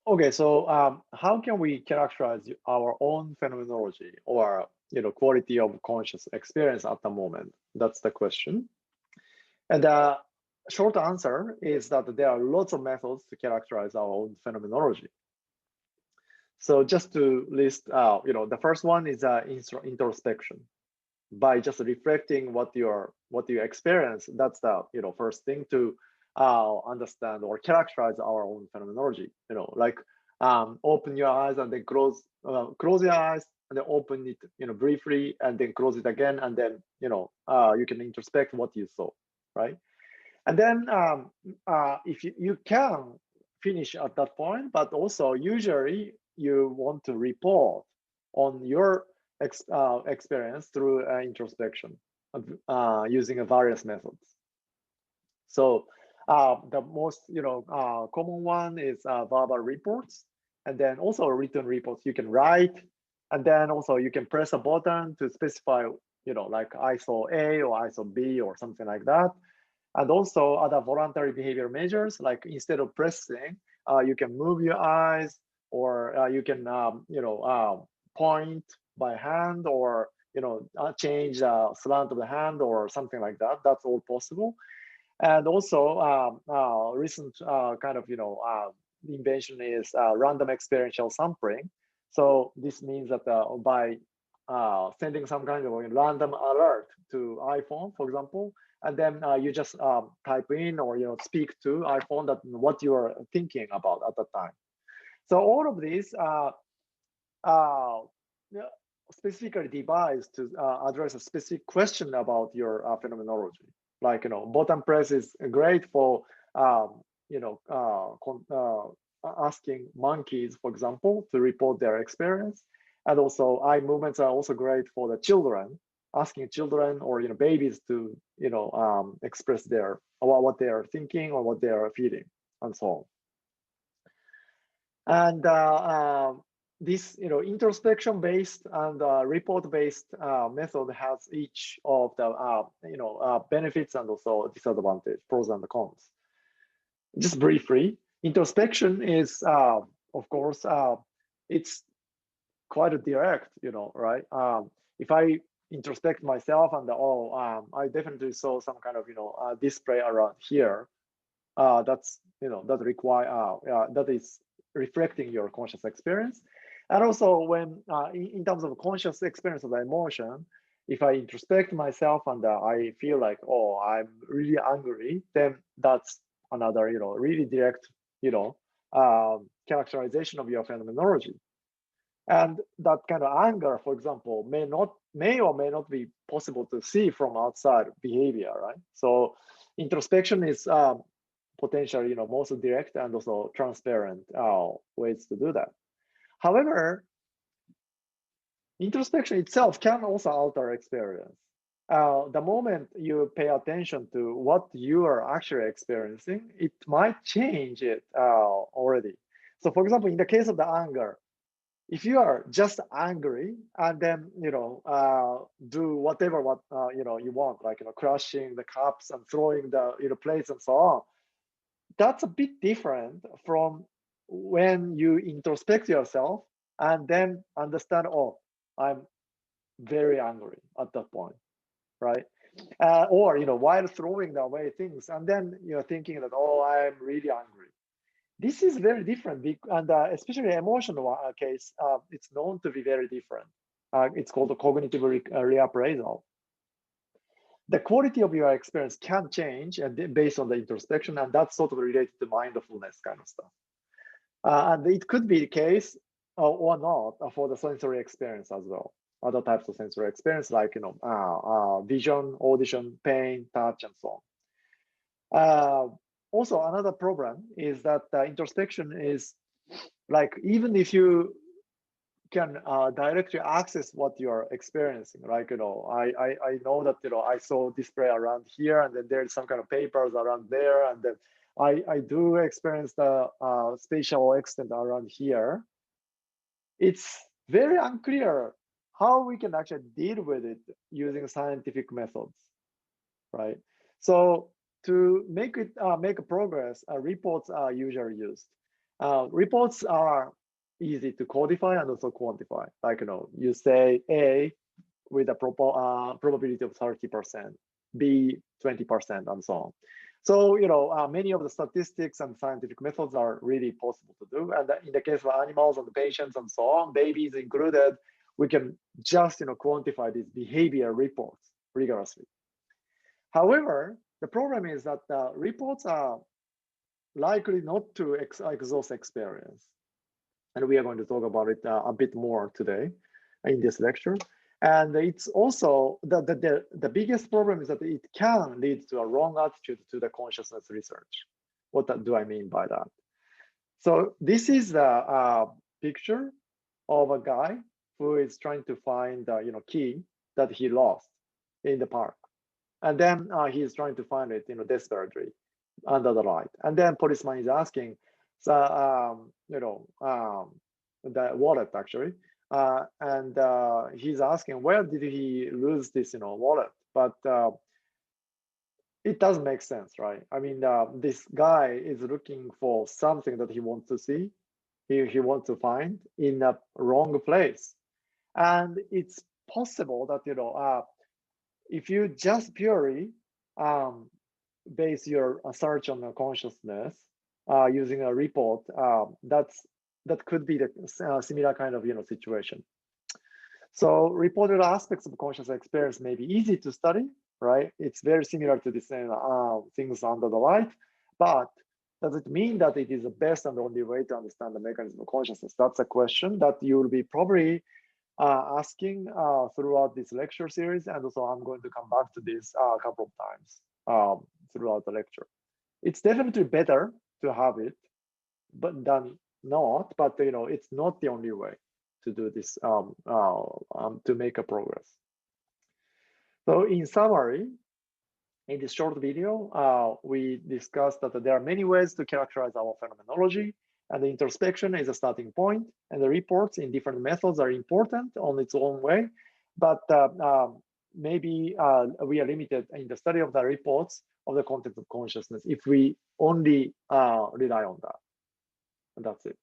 Okay, so how can we characterize our own phenomenology or quality of conscious experience at the moment? That's the question. And the short answer is that there are lots of methods to characterize our own phenomenology. So just to list out, the first one is introspection. By just reflecting what you experience, that's the first thing to understand or characterize our own phenomenology. Like open your eyes and then close your eyes and then open it briefly and then close it again, and then you can introspect what you saw, right? And then if you can finish at that point, but also usually you want to report on your experience through introspection using various methods. So the most common one is verbal reports, and then also written reports you can write, and then also you can press a button to specify like I saw A or I saw B or something like that. And also other voluntary behavior measures, like instead of pressing, you can move your eyes, or you can point by hand, or change the slant of the hand or something like that. That's all possible. And also recent kind of invention is random experiential sampling. So this means that by sending some kind of random alert to iPhone, for example, and then you just type in or speak to iPhone that what you are thinking about at the time. So all of these uh, yeah, specifically devised to address a specific question about your phenomenology. Like button press is great for asking monkeys, for example, to report their experience, and also eye movements are also great for the children, asking children or babies to express their what they are thinking or what they are feeling, and so on. And this introspection based and report based method has each of the benefits and also disadvantage, pros and cons. Just briefly, introspection is of course it's quite direct, right? If I introspect myself and I definitely saw some kind of display around here, that's that require that is reflecting your conscious experience. And also when in terms of conscious experience of the emotion, if I introspect myself and I feel like, oh, I'm really angry, then that's another really direct characterization of your phenomenology. And that kind of anger, for example, may or may not be possible to see from outside behavior, right? So introspection is potentially most direct and also transparent ways to do that. However, introspection itself can also alter experience. The moment you pay attention to what you are actually experiencing, it might change it already. So for example, in the case of the anger, if you are just angry and then do whatever you want, like crushing the cups and throwing the plates and so on, that's a bit different from when you introspect yourself and then understand, oh, I'm very angry at that point, right? Or while throwing away things and then you're thinking that, oh, I'm really angry. This is very different, and especially emotional case, it's known to be very different. It's called a cognitive reappraisal. The quality of your experience can change and based on the introspection, and that's sort of related to mindfulness kind of stuff. And it could be the case or not for the sensory experience as well. Other types of sensory experience like vision, audition, pain, touch, and so on. Also, another problem is that introspection is like even if you can directly access what you're experiencing, like I know that I saw display around here, and then there's some kind of papers around there, and then I do experience the spatial extent around here. It's very unclear how we can actually deal with it using scientific methods, right? So to make a progress, reports are usually used. Reports are easy to codify and also quantify. Like, you say A with a probability of 30%, B 20%, and so on. So, many of the statistics and scientific methods are really possible to do. And in the case of animals and patients and so on, babies included, we can just, quantify these behavior reports rigorously. However, the problem is that reports are likely not to exhaust experience. And we are going to talk about it a bit more today in this lecture. And it's also the biggest problem is that it can lead to a wrong attitude to the consciousness research. What do I mean by that? So this is a picture of a guy who is trying to find the key that he lost in the park. And then he's trying to find it desperately under the light. And then policeman is asking, so, the wallet actually. And he's asking, where did he lose this, wallet? But it doesn't make sense, right? I mean, this guy is looking for something that he wants to see, he wants to find in a wrong place. And it's possible that, if you just purely base your search on the consciousness using a report, that could be the similar kind of situation. So reported aspects of conscious experience may be easy to study, right? It's very similar to the same things under the light, but does it mean that it is the best and only way to understand the mechanism of consciousness? That's a question that you will be probably asking throughout this lecture series, and also I'm going to come back to this a couple of times throughout the lecture. It's definitely better to have it, but than not. But it's not the only way to do this to make a progress. So in summary, in this short video, we discussed that there are many ways to characterize our phenomenology, and the introspection is a starting point, and the reports in different methods are important on its own way, but maybe we are limited in the study of the reports of the content of consciousness if we only rely on that. And that's it.